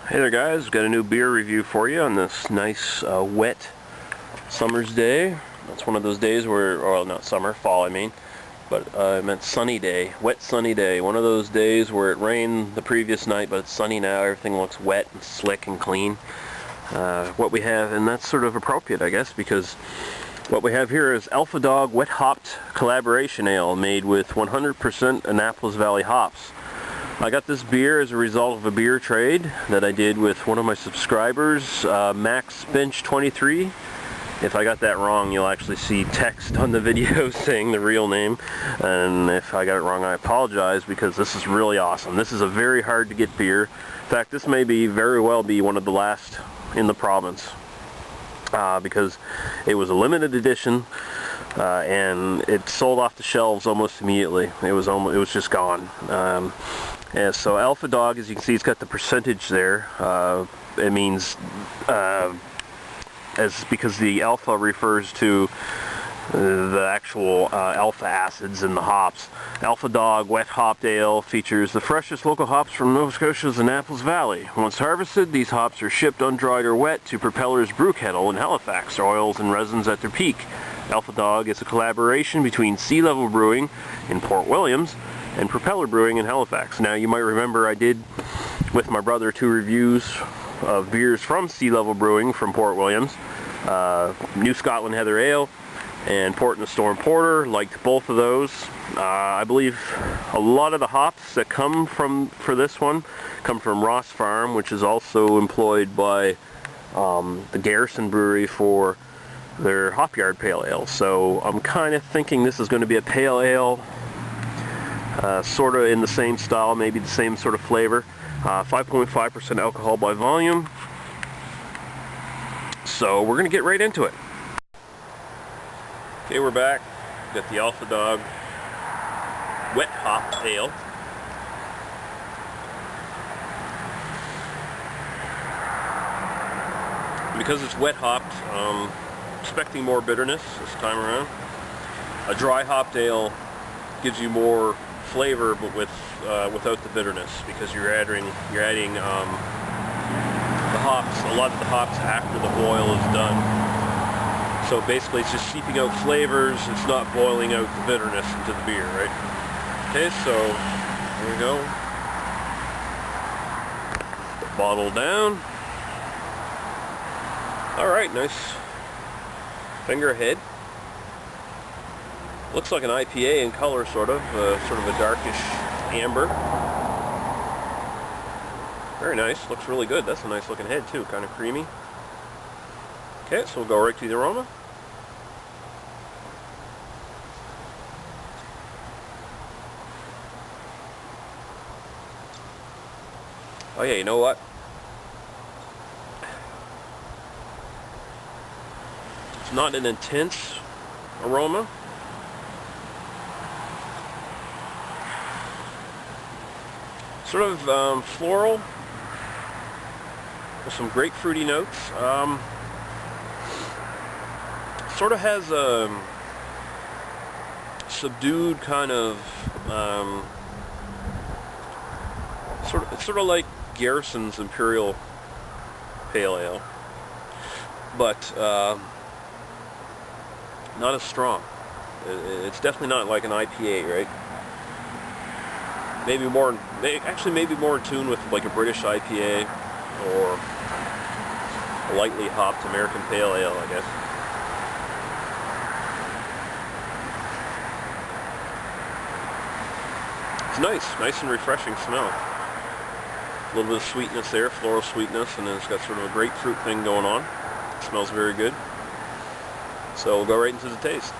Hey there guys, got a new beer review for you on this nice wet summer's day. It's one of those days where, well, not summer, fall I mean, but I meant sunny day, wet sunny day. One of those days where it rained the previous night but it's sunny now, everything looks wet and slick and clean. What we have, and that's sort of appropriate I guess, because what we have here is Alpha Dog Wet Hopped Collaboration Ale made with 100% Annapolis Valley hops. I got this beer as a result of a beer trade that I did with one of my subscribers, Max Bench 23. If I got that wrong, you'll actually see text on the video saying the real name, and if I got it wrong, I apologize, because this is really awesome. This is a very hard to get beer. In fact, this may very well be one of the last in the province, because it was a limited edition. And it sold off the shelves almost immediately. It was just gone. And so Alpha Dog, as you can see, it's got the percentage there. It means because the alpha refers to the actual alpha acids in the hops. Alpha Dog Wet Hopped Ale features the freshest local hops from Nova Scotia's Annapolis Valley. Once harvested, these hops are shipped undried or wet to Propeller's brew kettle in Halifax, oils and resins at their peak. Alpha Dog is a collaboration between Sea Level Brewing in Port Williams and Propeller Brewing in Halifax. Now you might remember I did with my brother 2 reviews of beers from Sea Level Brewing from Port Williams. New Scotland Heather Ale and Port in the Storm Porter. Liked both of those. I believe a lot of the hops that come for this one come from Ross Farm, which is also employed by the Garrison Brewery for their hop yard pale ale. So I'm kind of thinking this is going to be a pale ale, sort of in the same style, maybe the same sort of flavor. 5.5% alcohol by volume. So we're going to get right into it. Okay, we're back. Got the Alpha Dog Wet Hop Ale. Because it's wet hopped, expecting more bitterness this time around. A dry hopped ale gives you more flavor, but without the bitterness, because you're adding the hops, a lot of the hops after the boil is done. So basically, it's just seeping out flavors. It's not boiling out the bitterness into the beer, right? Okay, so there we go. Bottle down. All right, nice finger head. Looks like an IPA in color, sort of a darkish amber. Very nice, looks really good. That's a nice looking head too, kind of creamy. Okay, so we'll go right to the aroma. Oh yeah, you know what? It's not an intense aroma. Sort of floral with some grapefruity notes. Sort of has a subdued kind of it's sort of like Garrison's Imperial Pale Ale, but not as strong. It's definitely not like an IPA, right? Maybe more in tune with like a British IPA or a lightly hopped American Pale Ale, I guess. It's nice and refreshing smell. A little bit of sweetness there, floral sweetness, and then it's got sort of a grapefruit thing going on. It smells very good. So we'll go right into the taste.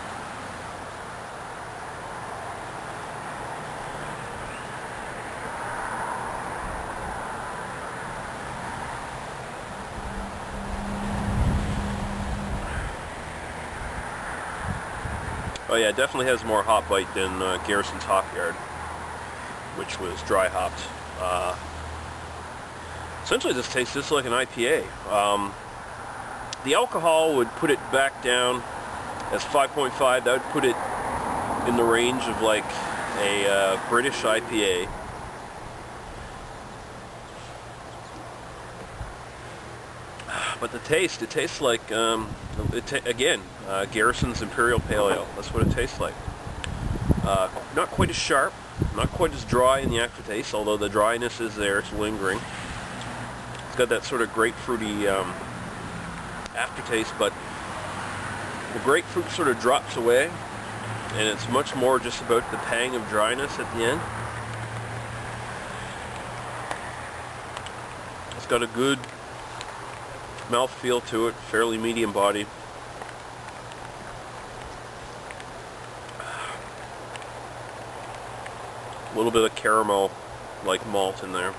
Oh yeah, it definitely has more hop bite than Garrison's Hop Yard, which was dry hopped. Essentially this tastes just like an IPA. The alcohol would put it back down as 5.5. That would put it in the range of like a British IPA. But the taste, it tastes like, again, Garrison's Imperial Pale Ale. That's what it tastes like. Not quite as sharp, not quite as dry in the aftertaste, although the dryness is there, it's lingering. It's got that sort of grapefruity aftertaste, but the grapefruit sort of drops away, and it's much more just about the pang of dryness at the end. It's got a good mouthfeel to it, fairly medium bodied. A little bit of caramel like malt in there.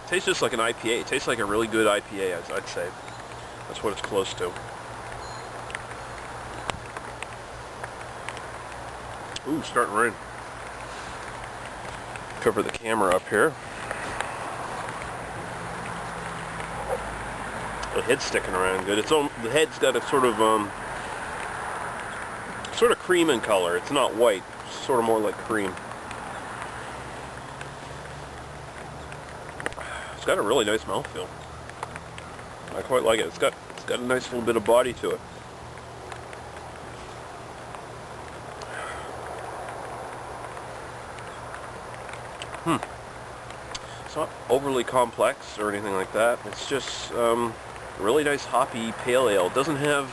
Tastes just like an IPA. It tastes like a really good IPA, I'd say. That's what it's close to. Ooh, starting to rain. Cover the camera up here. The head's sticking around good. The head's got a sort of cream in color. It's not white. It's sort of more like cream. It's got a really nice mouthfeel. I quite like it. It's got a nice little bit of body to it. It's not overly complex or anything like that. It's just really nice hoppy pale ale. It doesn't have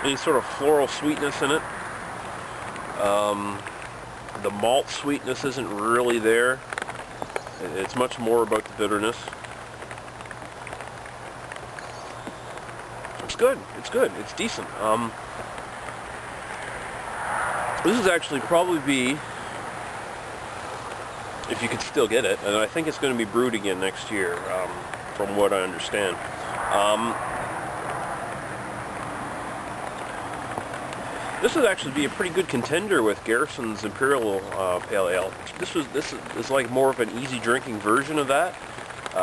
any sort of floral sweetness in it. The malt sweetness isn't really there. It's much more about the bitterness. It's good. It's good. It's decent. This is actually probably be, if you could still get it, and I think it's going to be brewed again next year, from what I understand. This would actually be a pretty good contender with Garrison's Imperial Pale Ale. This is like more of an easy drinking version of that,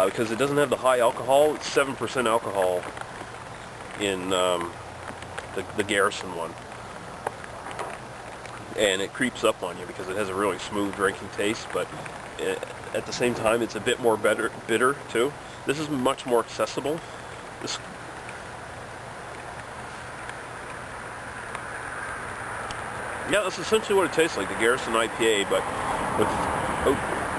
because it doesn't have the high alcohol. It's 7% alcohol in the Garrison one, and it creeps up on you because it has a really smooth drinking taste, but at the same time it's a bit more bitter too. This is much more accessible. Yeah, that's essentially what it tastes like, the Garrison IPA, but with a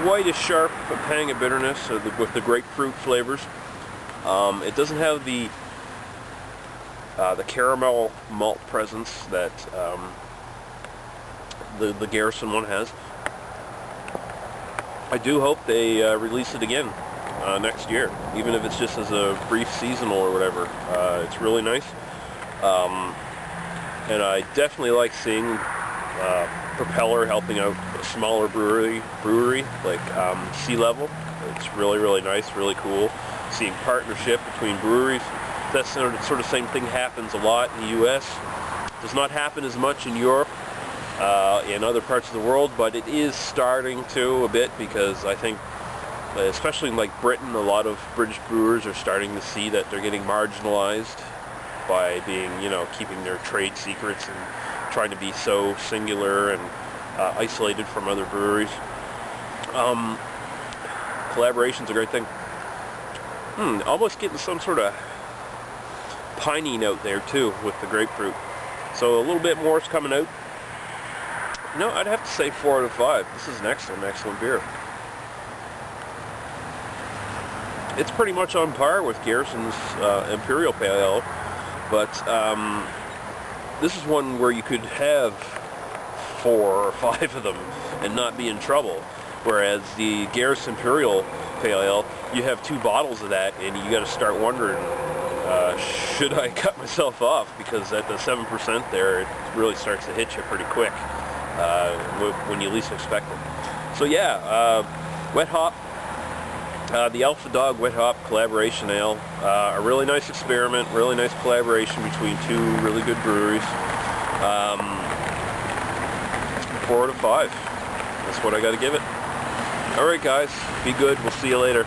whitish sharp pang of bitterness with the grapefruit flavors. It doesn't have the caramel malt presence that the Garrison one has. I do hope they release it again next year, even if it's just as a brief seasonal or whatever. It's really nice. And I definitely like seeing Propeller helping out a smaller brewery like Sea Level. It's really, really nice, really cool. Seeing partnership between breweries. That sort of same thing happens a lot in the US. Does not happen as much in Europe, in other parts of the world, but it is starting to a bit, because I think, especially in like Britain, a lot of British brewers are starting to see that they're getting marginalized by being, keeping their trade secrets and trying to be so singular and isolated from other breweries. Collaboration's a great thing. Almost getting some sort of piney note there too with the grapefruit. So a little bit more is coming out. I'd have to say 4 out of 5. This is an excellent beer. It's pretty much on par with Garrison's Imperial Pale Ale, but this is one where you could have 4 or 5 of them and not be in trouble. Whereas the Garrison Imperial Pale Ale, you have 2 bottles of that, and you got to start wondering, should I cut myself off? Because at the 7% there, it really starts to hit you pretty quick when you least expect it. So yeah, Wet Hop, the Alpha Dog Wet Hop Collaboration Ale, a really nice experiment, really nice collaboration between 2 really good breweries. 4 out of 5. That's what I got to give it. Alright guys, be good. We'll see you later.